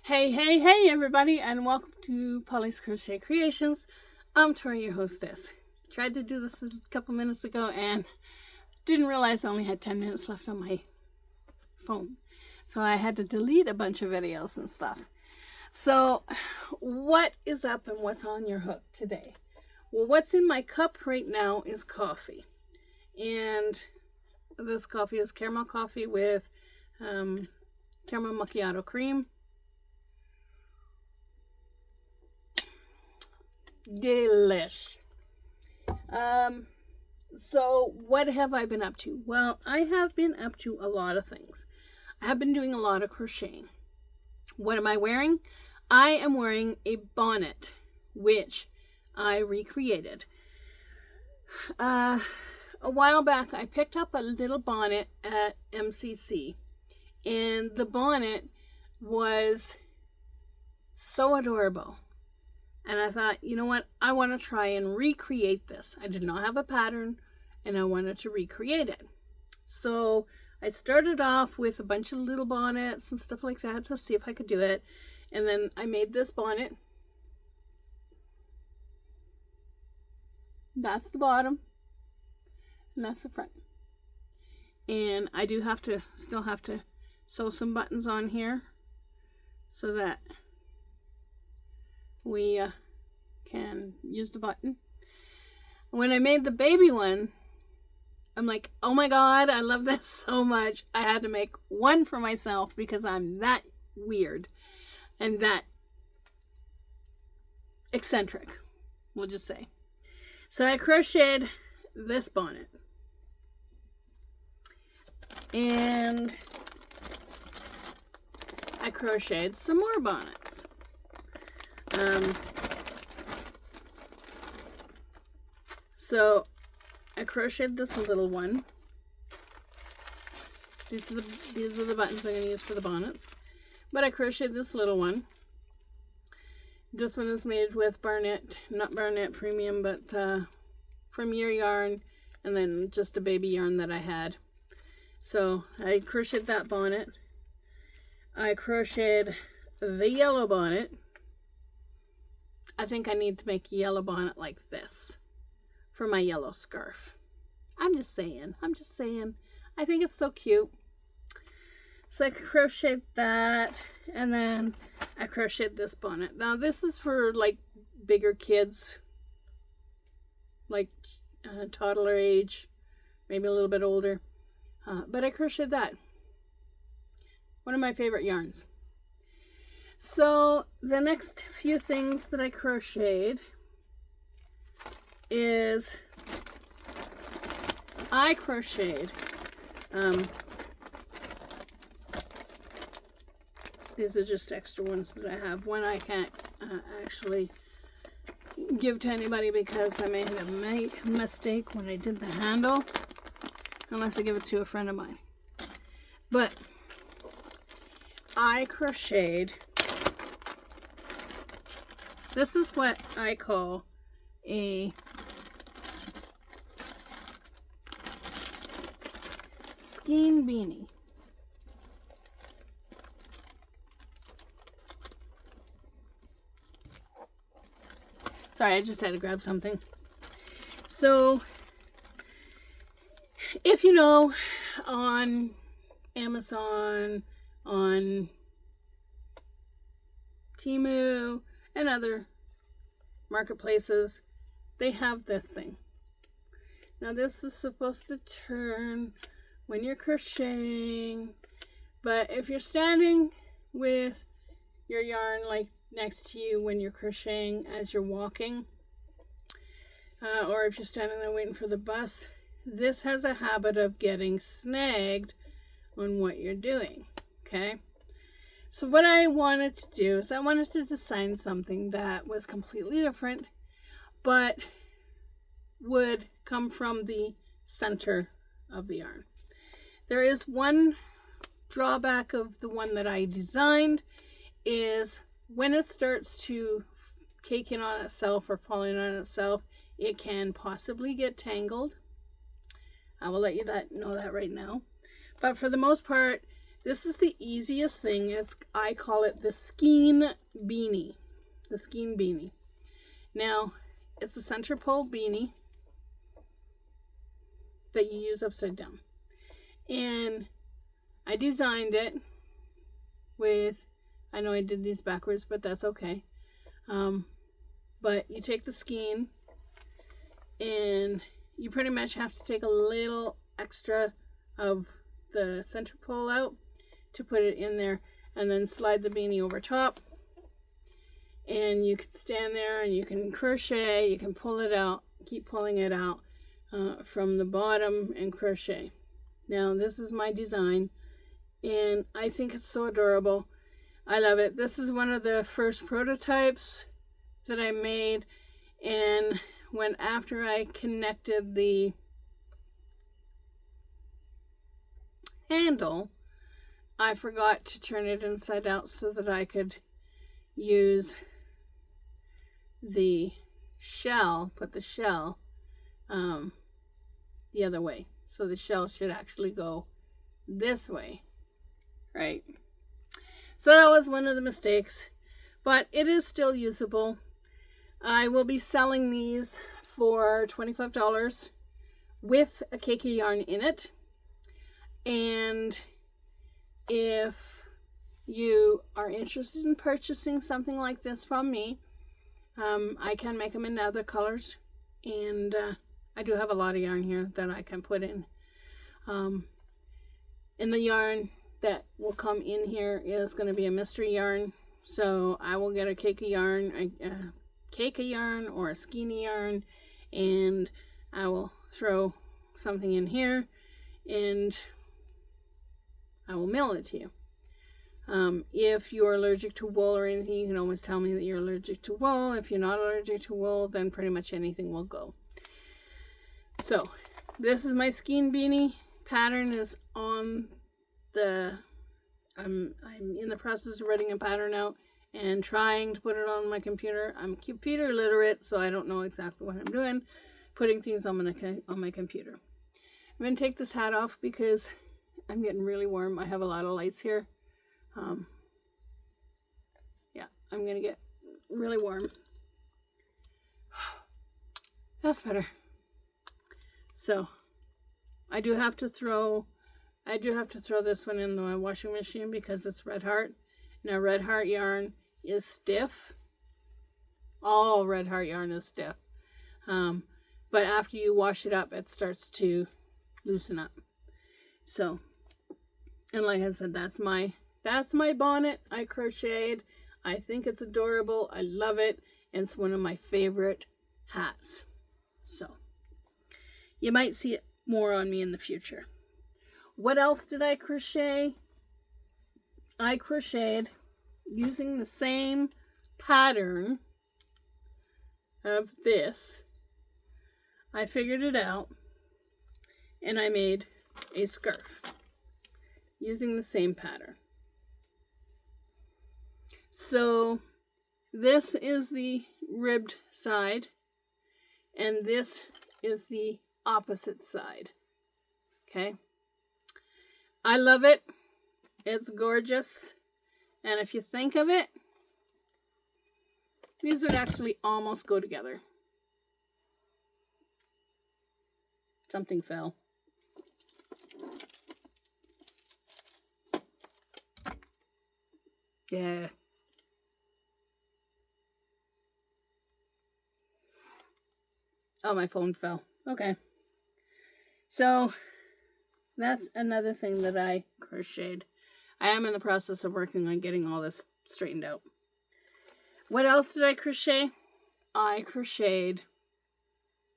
Hey everybody, and welcome to Pauly's Crochet Creations. I'm Tori, your hostess. Tried to do this a couple minutes ago and didn't realize I only had 10 minutes left on my phone. So I had to delete a bunch of videos and stuff. So what is up and what's on your hook today? Well, what's in my cup right now is coffee. And this coffee is caramel coffee with caramel macchiato cream. Delish. So what have I been up to? Well, I have been up to a lot of things. I have been doing a lot of crocheting. What am I wearing? I am wearing a bonnet, which I recreated. A while back, I picked up a little bonnet at MCC, and the bonnet was so adorable. And I thought, you know what? I want to try and recreate this. I did not have a pattern, and I wanted to recreate it. So I started off with a bunch of little bonnets and stuff like that to see if I could do it. And then I made this bonnet. That's the bottom, and that's the front. And I do still have to sew some buttons on here so that we can use the button. When I made the baby one, I'm like, oh my god, I love this so much. I had to make one for myself because I'm that weird and that eccentric, we'll just say. So I crocheted this bonnet. And I crocheted some more bonnets. So I crocheted this little one. These are the buttons I'm going to use for the bonnets. But I crocheted this little one. This one is made with not Barnett Premium, but from Your Yarn, and then just a baby yarn that I had. So I crocheted that bonnet. I crocheted the yellow bonnet. I think I need to make a yellow bonnet like this for my yellow scarf. I'm just saying. I think it's so cute. So I crocheted that, and then I crocheted this bonnet. Now this is for like bigger kids, like toddler age, maybe a little bit older. But I crocheted that. One of my favorite yarns. So the next few things that I crocheted is I crocheted these are just extra ones that I have. One I can't actually give to anybody because I made a mistake when I did the handle, unless I give it to a friend of mine. But I crocheted, this is what I call a skein beanie. Sorry, I just had to grab something. So, if you know, on Amazon, on Temu, and other marketplaces, they have this thing. Now this is supposed to turn when you're crocheting, but if you're standing with your yarn like next to you when you're crocheting as you're walking, or if you're standing there waiting for the bus, this has a habit of getting snagged on what you're doing. Okay, so what I wanted to do is I wanted to design something that was completely different, but would come from the center of the yarn. There is one drawback of the one that I designed, is when it starts to cake in on itself or falling on itself, it can possibly get tangled. I will let you know that right now. But for the most part, This is the easiest thing. I call it the skein beanie. The skein beanie. Now, it's a center pole beanie that you use upside down. And I designed it with, I know I did these backwards, but that's okay. But you take the skein and you pretty much have to take a little extra of the center pole out to put it in there, and then slide the beanie over top, and you can stand there and you can crochet, you can pull it out, keep pulling it out from the bottom and crochet. Now this is my design and I think it's so adorable. I love it. This is one of the first prototypes that I made, and when after I connected the handle, I forgot to turn it inside out so that I could use the shell, put the shell the other way. So the shell should actually go this way, right? So that was one of the mistakes, but it is still usable. I will be selling these for $25 with a cake of yarn in it. And if you are interested in purchasing something like this from me, I can make them in other colors, and I do have a lot of yarn here that I can put in. And the yarn that will come in here is going to be a mystery yarn, so I will get a cake of yarn, or a skeiny yarn, and I will throw something in here and I will mail it to you. If you're allergic to wool or anything, you can always tell me that you're allergic to wool. If you're not allergic to wool, then pretty much anything will go. So this is my skein beanie. Pattern is on the, I'm in the process of writing a pattern out and trying to put it on my computer. I'm computer literate, so I don't know exactly what I'm doing, putting things on my computer. I'm going to take this hat off because I'm getting really warm. I have a lot of lights here. Yeah, I'm going to get really warm. That's better. So, I do have to throw this one in the washing machine because it's Red Heart. Now, Red Heart yarn is stiff. All Red Heart yarn is stiff. But after you wash it up, it starts to loosen up. So, and like I said, that's my bonnet I crocheted. I think it's adorable. I love it. And it's one of my favorite hats. So, you might see it more on me in the future. What else did I crochet? I crocheted using the same pattern of this. I figured it out and I made a scarf using the same pattern. So this is the ribbed side and this is the opposite side. Okay, I love it. It's gorgeous, and if you think of it, these would actually almost go together. Something fell. Yeah. Oh, my phone fell. Okay. So, that's another thing that I crocheted. I am in the process of working on getting all this straightened out. What else did I crochet? I crocheted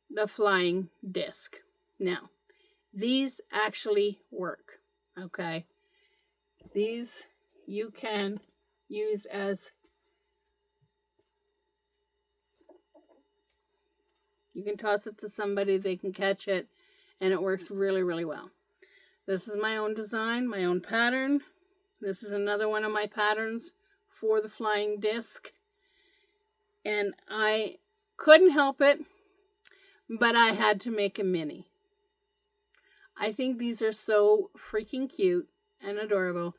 the flying disc. Now, these actually work. Okay. These you can use as, you can toss it to somebody, they can catch it, and it works really, really well. This is my own design, my own pattern. This is another one of my patterns for the flying disc. And I couldn't help it, but I had to make a mini. I think these are so freaking cute. and adorable.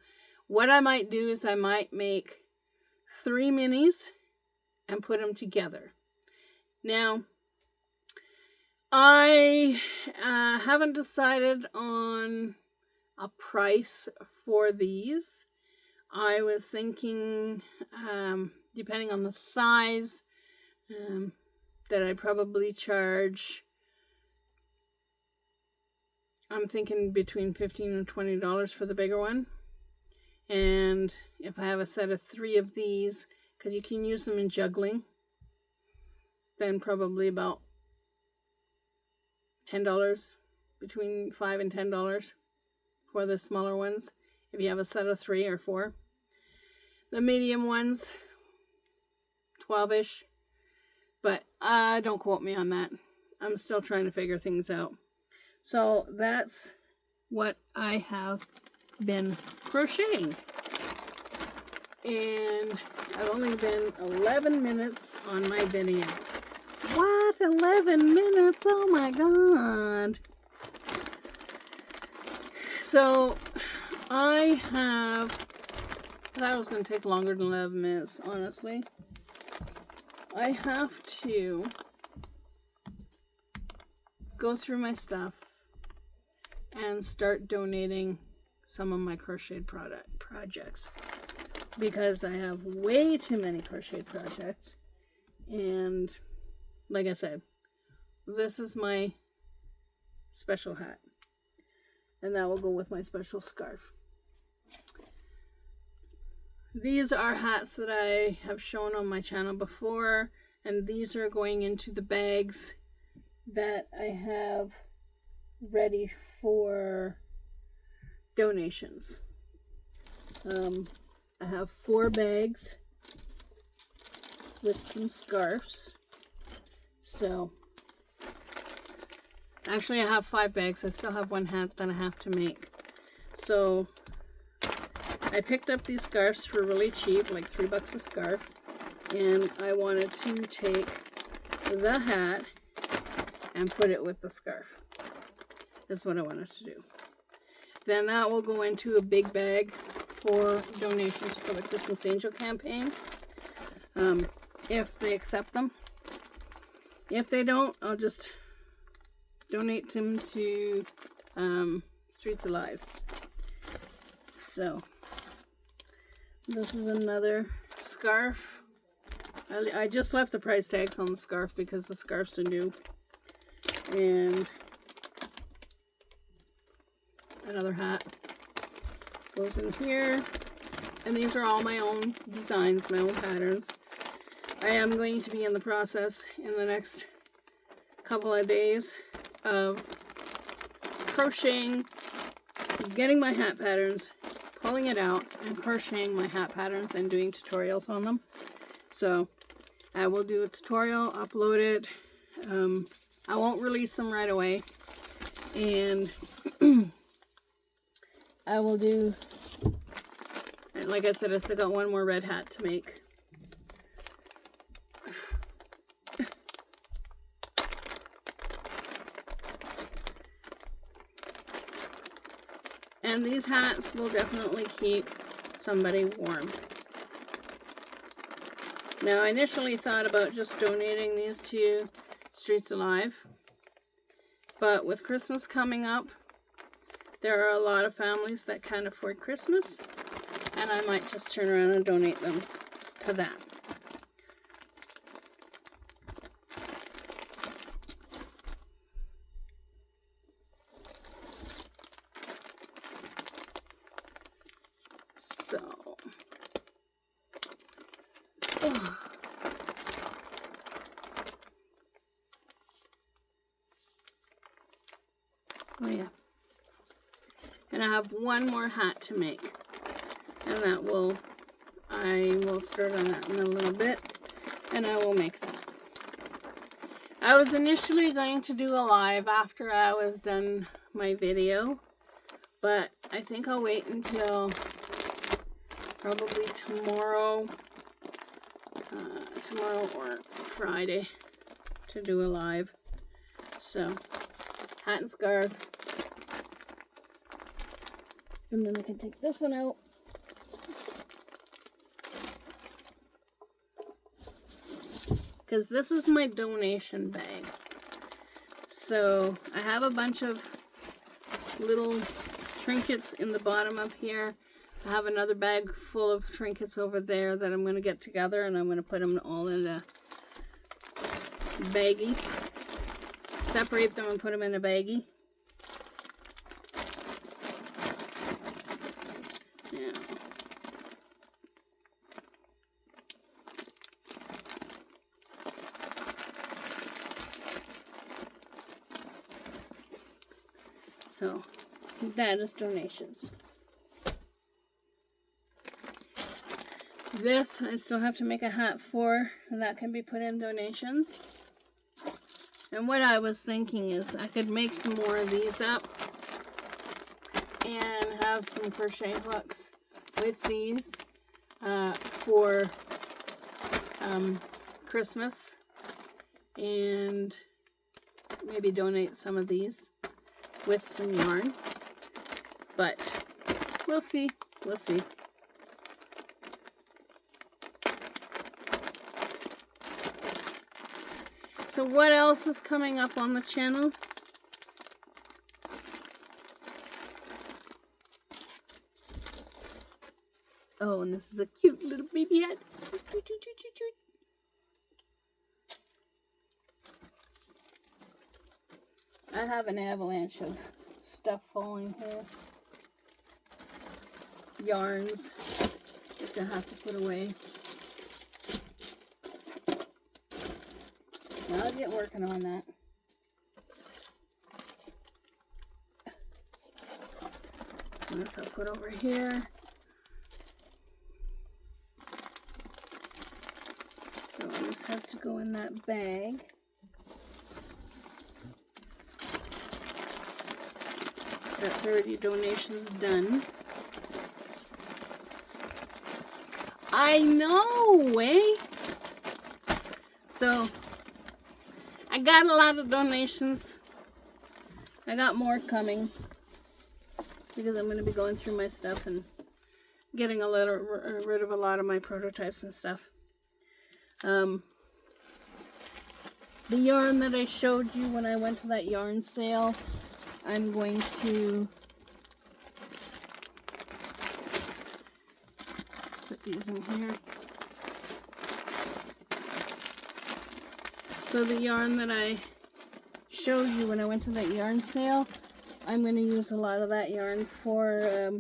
What I might do is I might make 3 minis and put them together. Now, I haven't decided on a price for these. I was thinking, depending on the size, that I'd probably charge, I'm thinking between $15 and $20 for the bigger one. And if I have a set of 3 of these, because you can use them in juggling, then probably about $10, between $5 and $10 for the smaller ones, if you have a set of 3 or 4. The medium ones, 12-ish, but don't quote me on that. I'm still trying to figure things out. So that's what I have been crocheting. And I've only been 11 minutes on my video. What? 11 minutes? Oh my god. So I thought it was going to take longer than 11 minutes, honestly. I have to go through my stuff and start donating some of my crocheted projects, because I have way too many crocheted projects. And like I said, this is my special hat, and that will go with my special scarf. These are hats that I have shown on my channel before, and these are going into the bags that I have ready for donations. I have 4 bags with some scarves. So, actually I have 5 bags. I still have 1 hat that I have to make. So, I picked up these scarves for really cheap, like $3 a scarf. And I wanted to take the hat and put it with the scarf. That's what I wanted to do. Then that will go into a big bag for donations for the Christmas Angel campaign, if they accept them. If they don't, I'll just donate them to Streets Alive. So, this is another scarf. I just left the price tags on the scarf because the scarves are new. And another hat goes in here. And these are all my own designs, my own patterns. I am going to be in the process in the next couple of days of crocheting, getting my hat patterns, pulling it out, and crocheting my hat patterns and doing tutorials on them. So I will do a tutorial, upload it. I won't release them right away. And I will do, like I said, I still got 1 more red hat to make. And these hats will definitely keep somebody warm. Now, I initially thought about just donating these to Streets Alive, but with Christmas coming up, there are a lot of families that can't afford Christmas, and I might just turn around and donate them to that. So, oh yeah. And I have 1 more hat to make. And that I will start on that in a little bit. And I will make that. I was initially going to do a live after I was done my video. But I think I'll wait until probably tomorrow or Friday to do a live. So, hat and scarf. And then I can take this one out. Because this is my donation bag. So I have a bunch of little trinkets in the bottom up here. I have another bag full of trinkets over there that I'm going to get together, and I'm going to put them all in a baggie. Separate them and put them in a baggie. Yeah. So that is donations. This I still have to make a hat for, and that can be put in donations. And what I was thinking is I could make some more of these up and have some crochet hooks with these for Christmas, and maybe donate some of these with some yarn. But we'll see. We'll see. So what else is coming up on the channel? Oh, and this is a cute little baby hat. I have an avalanche of stuff falling here. Yarns that I have to put away. I'll get working on that. This I'll put over here. So this has to go in that bag. So that's already donations done. I know, eh? So I got a lot of donations. I got more coming because I'm going to be going through my stuff and getting rid of a lot of my prototypes and stuff. The yarn that I showed you when I went to that yarn sale, I'm going to let's put these in here. So the yarn that I showed you when I went to that yarn sale, I'm going to use a lot of that yarn for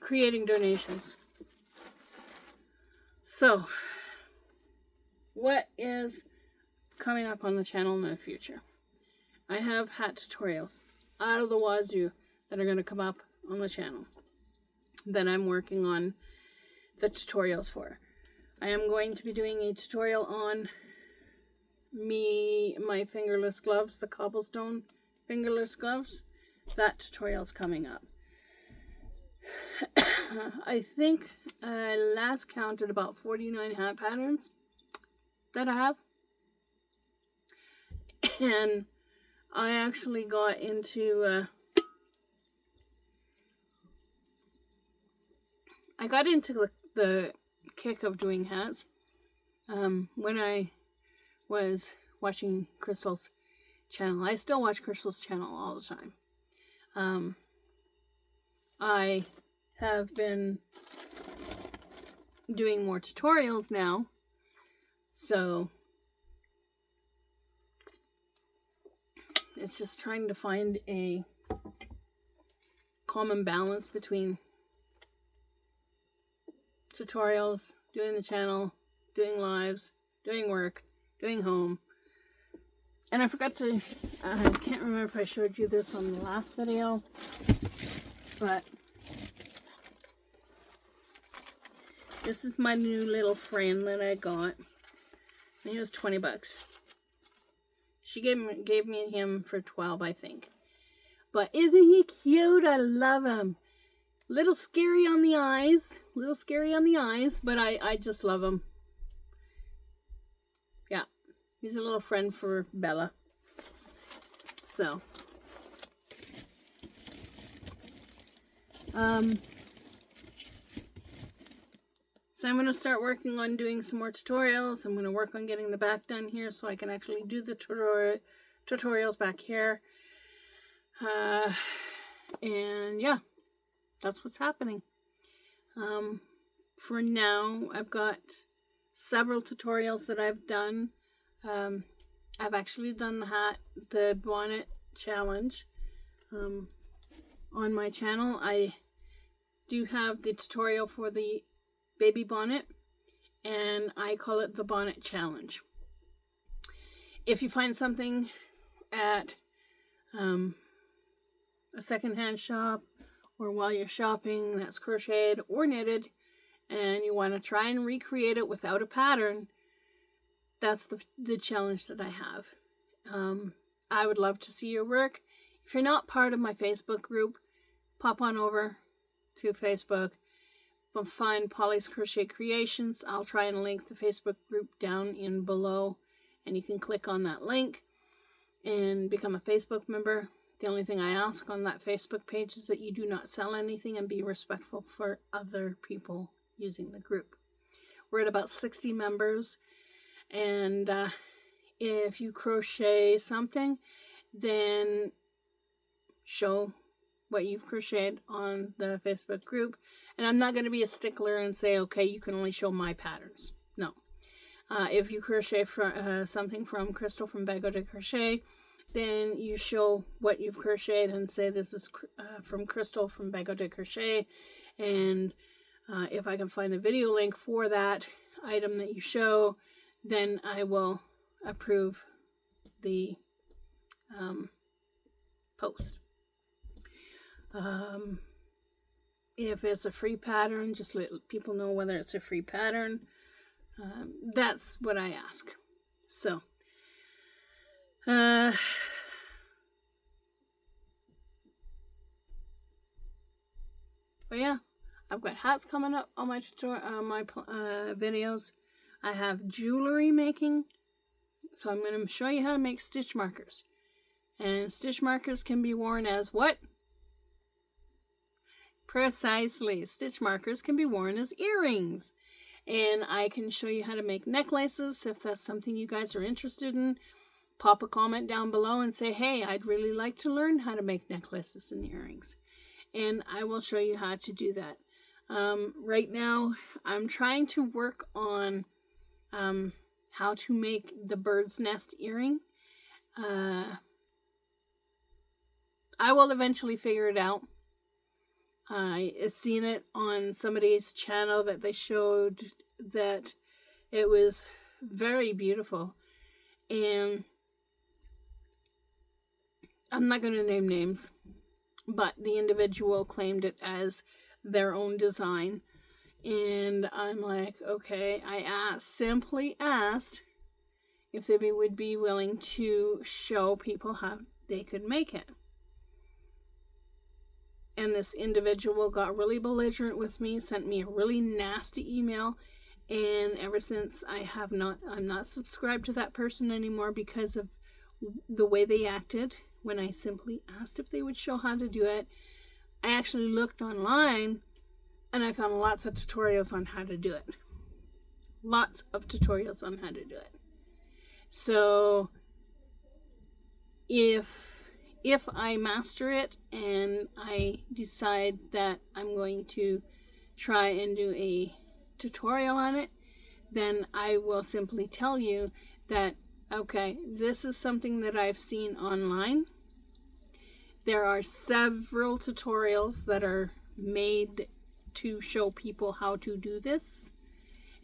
creating donations. So, what is coming up on the channel in the future? I have hat tutorials out of the wazoo that are going to come up on the channel that I'm working on the tutorials for. I am going to be doing a tutorial on my fingerless gloves, the cobblestone fingerless gloves. That tutorial's coming up. I think I last counted about 49 hat patterns that I have. And I actually got into the kick of doing hats when I was watching Crystal's channel. I still watch Crystal's channel all the time. I have been doing more tutorials now, so it's just trying to find a common balance between tutorials, doing the channel, doing lives, doing work, doing home. And I forgot to, I can't remember if I showed you this on the last video, but this is my new little friend that I got. And he was 20 bucks. She gave me him for 12, I think. But isn't he cute? I love him. Little scary on the eyes. But I just love him. Yeah. He's a little friend for Bella. So. So I'm going to start working on doing some more tutorials. I'm going to work on getting the back done here so I can actually do the tutorials back here. And yeah, that's what's happening. For now, I've got several tutorials that I've done. I've actually done the bonnet challenge. On my channel, I do have the tutorial for the baby bonnet, and I call it the bonnet challenge. If you find something at a secondhand shop or while you're shopping that's crocheted or knitted and you want to try and recreate it without a pattern, that's the challenge that I have. I would love to see your work. If you're not part of my Facebook group, pop on over to Facebook. Find Pauly's Crochet Creations. I'll try and link the Facebook group down in below, and you can click on that link and become a Facebook member. The only thing I ask on that Facebook page is that you do not sell anything and be respectful for other people using the group. We're at about 60 members, and if you crochet something, then show what you've crocheted on the Facebook group. And I'm not going to be a stickler and say, okay, you can only show my patterns. No. If you crochet something from Crystal from Bago de Crochet, then you show what you've crocheted and say this is from Crystal from Bago de Crochet. And if I can find a video link for that item that you show, then I will approve the post. If it's a free pattern, just let people know whether it's a free pattern. That's what I ask. So, but yeah, I've got hats coming up on my videos. I have jewelry making, so I'm going to show you how to make stitch markers. And stitch markers can be worn as what? Precisely. Stitch markers can be worn as earrings. And I can show you how to make necklaces if that's something you guys are interested in. Pop a comment down below and say, hey, I'd really like to learn how to make necklaces and earrings. And I will show you how to do that. Right now, I'm trying to work on how to make the bird's nest earring. I will eventually figure it out. I seen it on somebody's channel that they showed that it was very beautiful. And I'm not going to name names, but the individual claimed it as their own design. And I'm like, okay, I simply asked if they would be willing to show people how they could make it. And this individual got really belligerent with me, sent me a really nasty email, and ever since I'm not subscribed to that person anymore because of the way they acted when I simply asked if they would show how to do it. I actually looked online and I found lots of tutorials on how to do it. Lots of tutorials on how to do it. So if I master it and I decide that I'm going to try and do a tutorial on it, then I will simply tell you that, okay, this is something that I've seen online. There are several tutorials that are made to show people how to do this,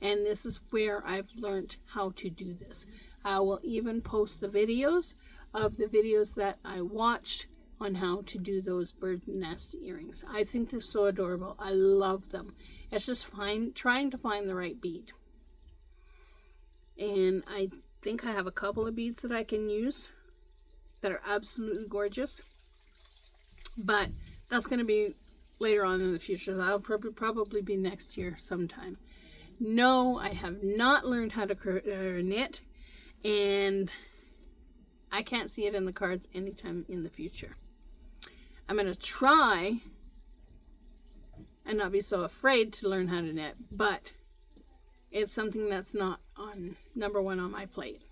and this is where I've learned how to do this. I will even post the videos of the videos that I watched on how to do those bird nest earrings. I think they're so adorable. I love them. It's just trying to find the right bead. And I think I have a couple of beads that I can use that are absolutely gorgeous. But that's going to be later on in the future. That'll probably be next year sometime. No, I have not learned how to knit, and I can't see it in the cards anytime in the future. I'm going to try and not be so afraid to learn how to knit, but it's something that's not on number one on my plate.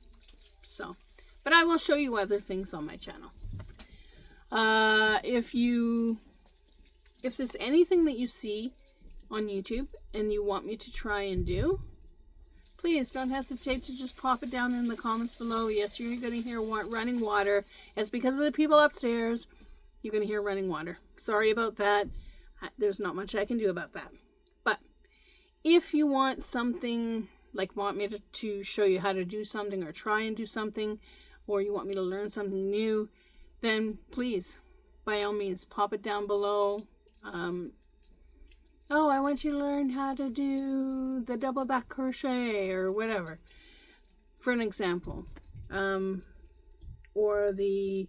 So, but I will show you other things on my channel. If there's anything that you see on YouTube and you want me to try and do, please don't hesitate to just pop it down in the comments below. Yes, you're going to hear running water. It's because of the people upstairs. You're going to hear running water. Sorry about that. There's not much I can do about that. But if you want something, like want me to show you how to do something or try and do something, or you want me to learn something new, then please, by all means, pop it down below. Oh, I want you to learn how to do the double back crochet or whatever, for an example. Or the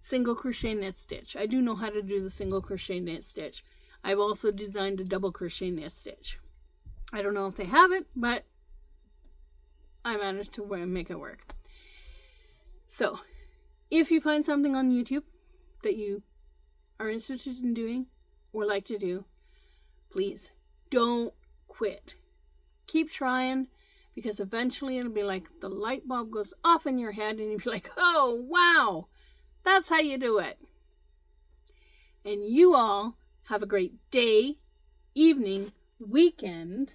single crochet knit stitch. I do know how to do the single crochet knit stitch. I've also designed a double crochet knit stitch. I don't know if they have it, but I managed to make it work. So, if you find something on YouTube that you are interested in doing or like to do, please don't quit. Keep trying, because eventually it'll be like the light bulb goes off in your head and you'll be like, oh, wow, that's how you do it. And you all have a great day, evening, weekend,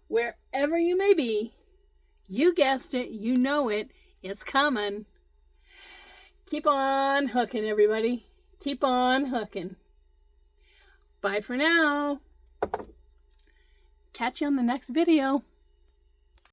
wherever you may be. You guessed it. You know it. It's coming. Keep on hooking, everybody. Keep on hooking. Bye for now. Catch you on the next video.